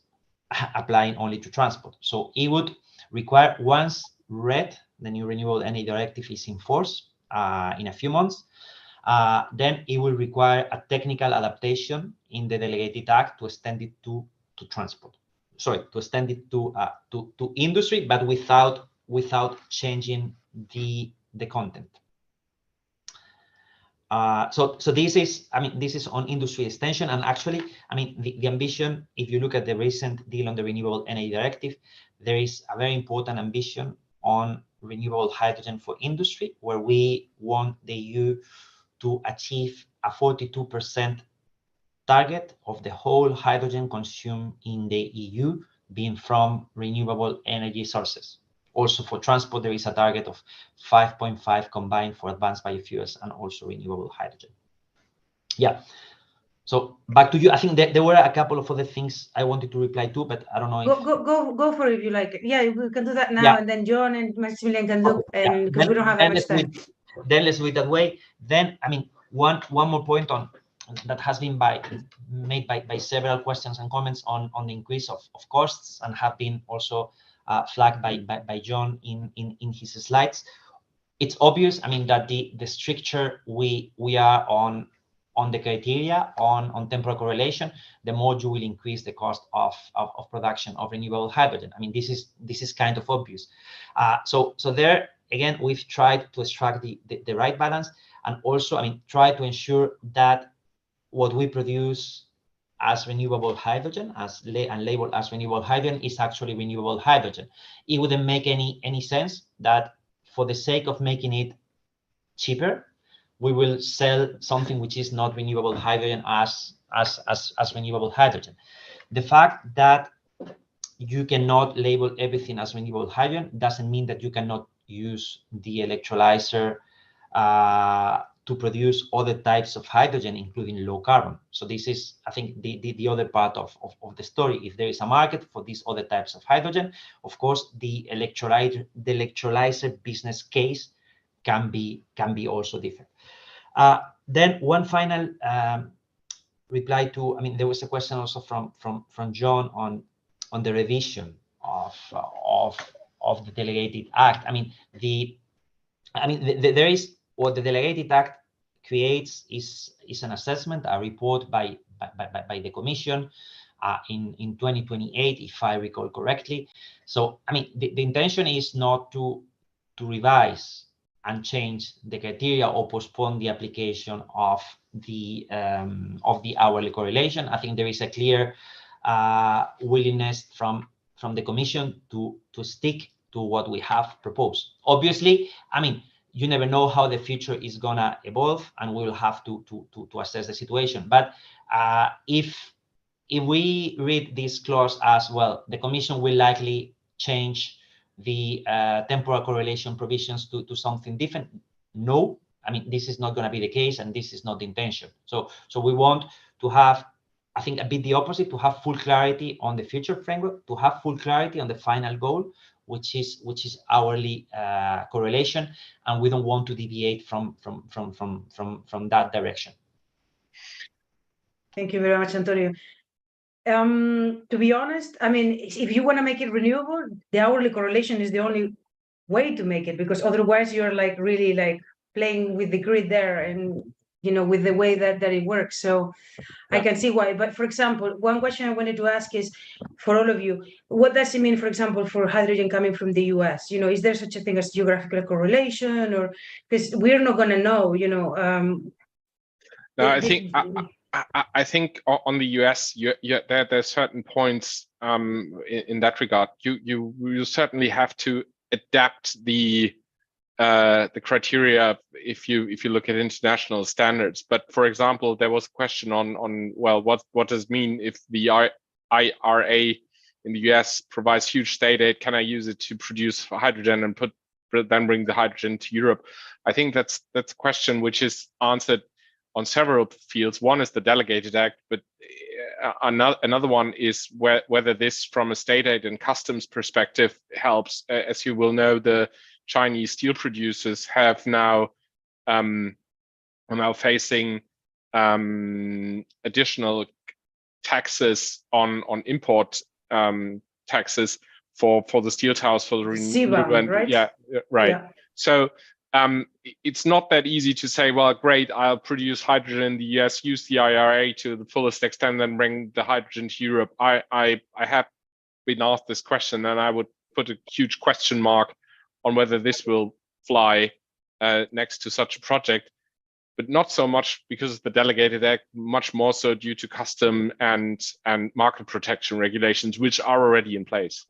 applying only to transport. So it would require, once the new Renewable Energy Directive is in force in a few months, then it will require a technical adaptation in the Delegated Act to extend it to transport. Sorry, to extend it to industry, but without changing the content. So this is, I mean, this is on industry extension. And actually, I mean, the ambition, if you look at the recent deal on the Renewable Energy Directive, there is a very important ambition on renewable hydrogen for industry, where we want the EU to achieve a 42% target of the whole hydrogen consumed in the EU being from renewable energy sources. Also for transport, there is a target of 5.5 combined for advanced biofuels and also renewable hydrogen. Yeah. So back to you. I think that there were a couple of other things I wanted to reply to, but I don't know if... Go for it if you like. Yeah, we can do that now, yeah. And then John and Maximilian can look, and because we don't have that much time. Then let's do it that way. Then, I mean, one more point on that has been made by several questions and comments on the increase of costs, and have been also flagged by John in his slides. It's obvious, I mean, that the stricter we are on on the criteria on temporal correlation, the more you will increase the cost of production of renewable hydrogen. I mean, this is kind of obvious. So there again, we've tried to extract the right balance, and also, I mean, try to ensure that what we produce as renewable hydrogen, and labeled as renewable hydrogen, is actually renewable hydrogen. It wouldn't make any sense that for the sake of making it cheaper, we will sell something which is not renewable hydrogen as renewable hydrogen. The fact that you cannot label everything as renewable hydrogen doesn't mean that you cannot use the electrolyzer to produce other types of hydrogen, including low carbon. So this is, I think, the other part of the story. If there is a market for these other types of hydrogen, of course, the electrolyzer business case can be also different. Then one final reply to, I mean, there was a question also from John on the revision of the Delegated Act. I mean, there is, what the Delegated Act creates is an assessment, a report by the Commission in 2028, if I recall correctly. So, I mean, the intention is not to revise and change the criteria or postpone the application of the hourly correlation. I think there is a clear willingness from the Commission to stick to what we have proposed. Obviously, I mean, you never know how the future is gonna evolve, and we will have to assess the situation. But if we read this clause as well, the Commission will likely change the temporal correlation provisions to something different. No, I mean, this is not going to be the case, and this is not the intention. So we want to have, I think, a bit the opposite, to have full clarity on the future framework, to have full clarity on the final goal, which is hourly correlation, and we don't want to deviate from that direction. Thank you very much, Antonio. To be honest, I mean, if you want to make it renewable, the hourly correlation is the only way to make it, because otherwise you're like really like playing with the grid there, and you know, with the way that it works. So I can see why. But for example, one question I wanted to ask is, for all of you, what does it mean, for example, for hydrogen coming from the US? You know, is there such a thing as geographical correlation, or because we're not going to know, you know? No, I think on the US, there's certain points in that regard. You certainly have to adapt the criteria if you look at international standards. But for example, there was a question on well, what does it mean if the IRA in the US provides huge state aid? Can I use it to produce hydrogen and then bring the hydrogen to Europe? I think that's a question which is answered on several fields. One is the Delegated Act, but another one is whether this, from a state aid and customs perspective, helps. As you will know, the Chinese steel producers are now facing additional taxes on import taxes for the steel towers, for the renewable, right? Yeah, right. Yeah. So it's not that easy to say, well, great, I'll produce hydrogen in the US, use the IRA to the fullest extent, and bring the hydrogen to Europe. I have been asked this question, and I would put a huge question mark on whether this will fly next to such a project, but not so much because of the Delegated Act, much more so due to custom and market protection regulations, which are already in place.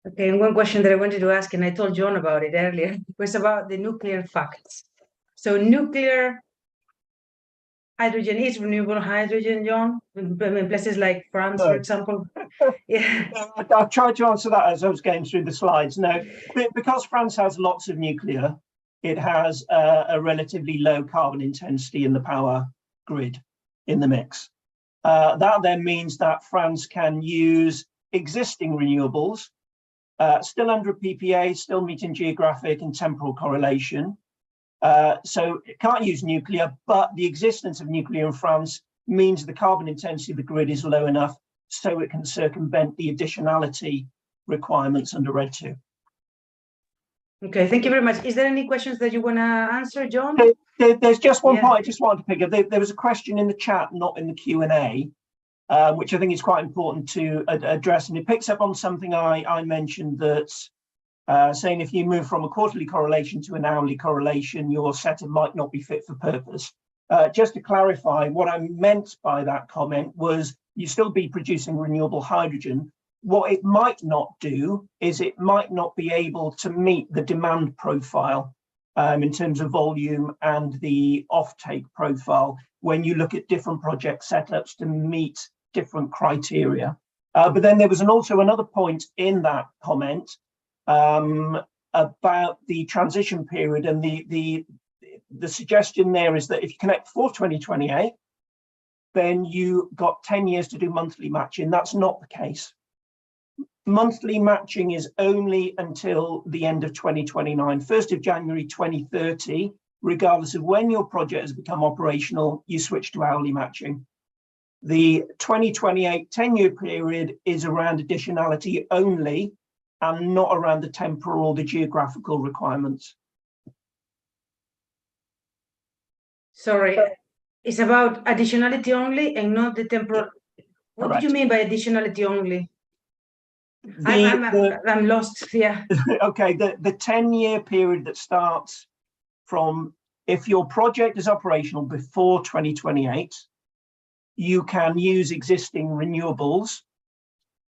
Okay, and one question that I wanted to ask, and I told John about it earlier, was about the nuclear facts. So nuclear hydrogen is renewable hydrogen, John, in places like France, for example. Yeah. I've tried to answer that as I was going through the slides. No, because France has lots of nuclear, it has a relatively low carbon intensity in the power grid in the mix. That then means that France can use existing renewables, still under a PPA, still meeting geographic and temporal correlation. So it can't use nuclear, but the existence of nuclear in France means the carbon intensity of the grid is low enough so it can circumvent the additionality requirements under RED II. Okay, thank you very much. Is there any questions that you want to answer, John? There's just one Yeah. point I just wanted to pick up. There was a question in the chat, not in the Q&A, which I think is quite important to address. And it picks up on something I mentioned, that saying if you move from a quarterly correlation to an hourly correlation, your setup might not be fit for purpose. Just to clarify, what I meant by that comment was you still be producing renewable hydrogen. What it might not do is it might not be able to meet the demand profile in terms of volume and the offtake profile when you look at different project setups to meet different criteria. But then there was also another point in that comment about the transition period, and the suggestion there is that if you connect before 2028, then you got 10 years to do monthly matching. That's not the case. Monthly matching is only until the end of 2029, 1st of January 2030, regardless of when your project has become operational, you switch to hourly matching. The 2028 10-year period is around additionality only and not around the temporal or the geographical requirements. Sorry, it's about additionality only and not the temporal. What Correct. do you mean by additionality only? I'm lost. Yeah. Okay, the 10-year period that starts from if your project is operational before 2028, you can use existing renewables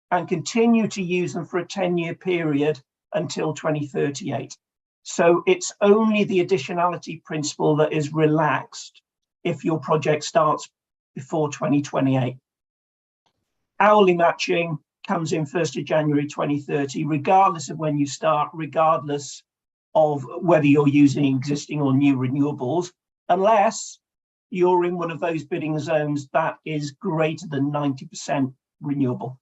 and continue to use them for a 10-year period until 2038. So it's only the additionality principle that is relaxed if your project starts before 2028. Hourly matching comes in 1st of January 2030, regardless of when you start, regardless of whether you're using existing or new renewables, unless you're in one of those bidding zones that is greater than 90% renewable.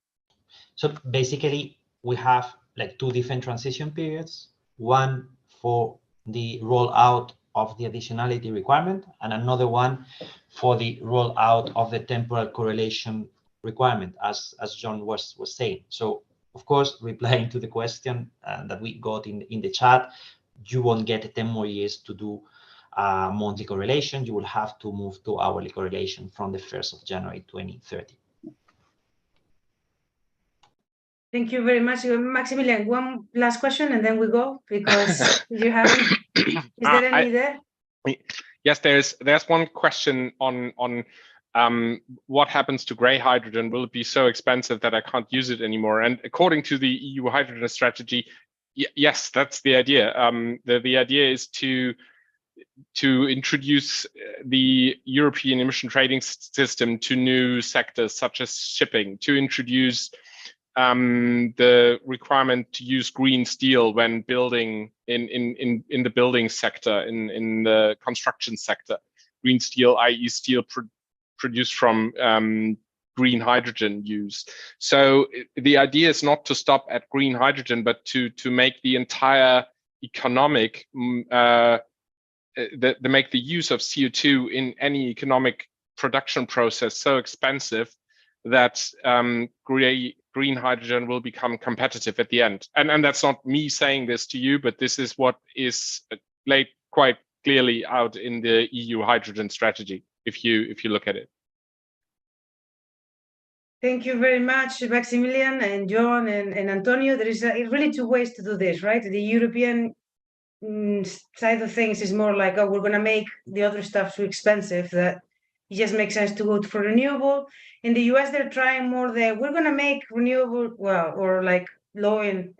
So basically, we have like two different transition periods, one for the rollout of the additionality requirement and another one for the rollout of the temporal correlation requirement, as John was saying. So, of course, replying to the question that we got in the chat, you won't get 10 more years to do monthly correlation. You will have to move to hourly correlation from the 1st of January 2030. Thank you very much, Maximilian. One last question, and then we go, because you haven't. Is there any there? Yes, there's one question on what happens to gray hydrogen? Will it be so expensive that I can't use it anymore? And according to the EU hydrogen strategy, yes, that's the idea. The idea is to introduce the European emission trading system to new sectors such as shipping, to introduce the requirement to use green steel when building in the building sector, in the construction sector. Green steel, i.e. steel produced from green hydrogen use. So the idea is not to stop at green hydrogen, but to make the entire economic, make the use of CO2 in any economic production process so expensive that green hydrogen will become competitive at the end. And that's not me saying this to you, but this is what is laid quite clearly out in the EU hydrogen strategy, if you look at it. Thank you very much, Maximilian and John and Antonio. There is really two ways to do this, right? The European side of things is more like, oh, we're going to make the other stuff too expensive that it just makes sense to go for renewable. In the US, they're trying more that we're going to make renewable, well, or like low in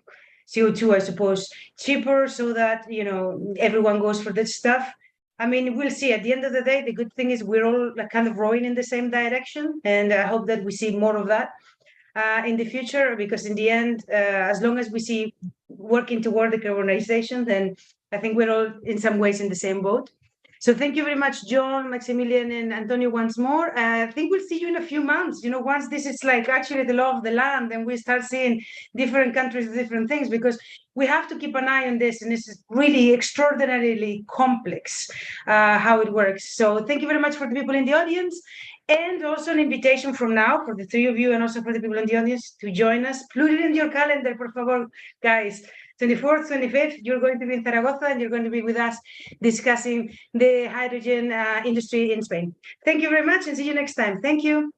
CO2, I suppose, cheaper so that, you know, everyone goes for this stuff. I mean, we'll see. At the end of the day, the good thing is we're all like kind of rowing in the same direction. And I hope that we see more of that in the future, because in the end, as long as we see working toward decarbonization, then I think we're all in some ways in the same boat. So thank you very much, John, Maximilian, and Antonio once more. I think we'll see you in a few months, you know, once this is like actually the law of the land and we start seeing different countries, different things, because we have to keep an eye on this, and this is really extraordinarily complex how it works. So thank you very much for the people in the audience, and also an invitation from now for the three of you and also for the people in the audience to join us. Put it in your calendar, por favor, guys. 24th, 25th, you're going to be in Zaragoza and you're going to be with us discussing the hydrogen industry in Spain. Thank you very much and see you next time. Thank you.